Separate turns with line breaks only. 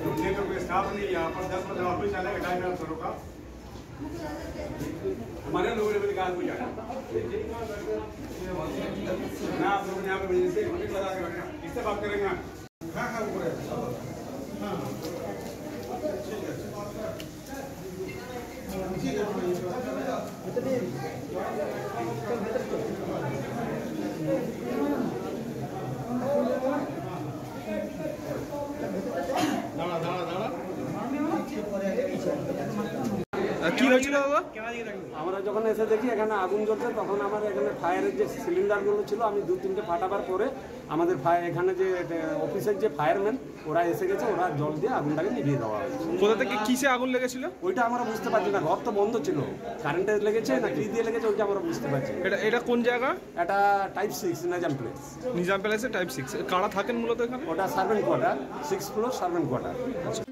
रुकने का कोई स्टाफ नहीं है यहाँ पर 10 15 ऑफिस चलेगा 2.5 करोड़ का हमारे लोगों ने भी कहा कोई जाना ना आप लोग यहाँ पे से इससे बात करेंगे हाँ हाँ वो
কি হয়েছিল বাবা?
আমরা যখন এসে দেখি এখানে আগুন জ্বলছে তখন আমার এখানে ফায়ারের যে সিলিন্ডারগুলো ছিল আমি 2-3টে ফাটাবার পরে আমাদের এখানে যে অফিসের যে ফায়ারম্যান ওরা এসে গেছে, ওরা জল দিয়ে আগুনটাকে নিভিয়ে দেওয়া হয়েছে।
কোথা থেকে কিসে আগুন লেগেছিল
ওইটা আমরা বুঝতে পারছি না, ঘর তো বন্ধ ছিল, কারেন্টে লেগেছে না কি দিয়ে লেগেছে ওইটা আমরা বুঝতে পারছি।
এটা কোন জায়গা?
এটা টাইপ 6 নিজাম প্লেস।
নিজাম প্যালেসে টাইপ 6 কারা থাকেন মূলত এখানে?
ওটা servant quarter, 6 floor servant quarter.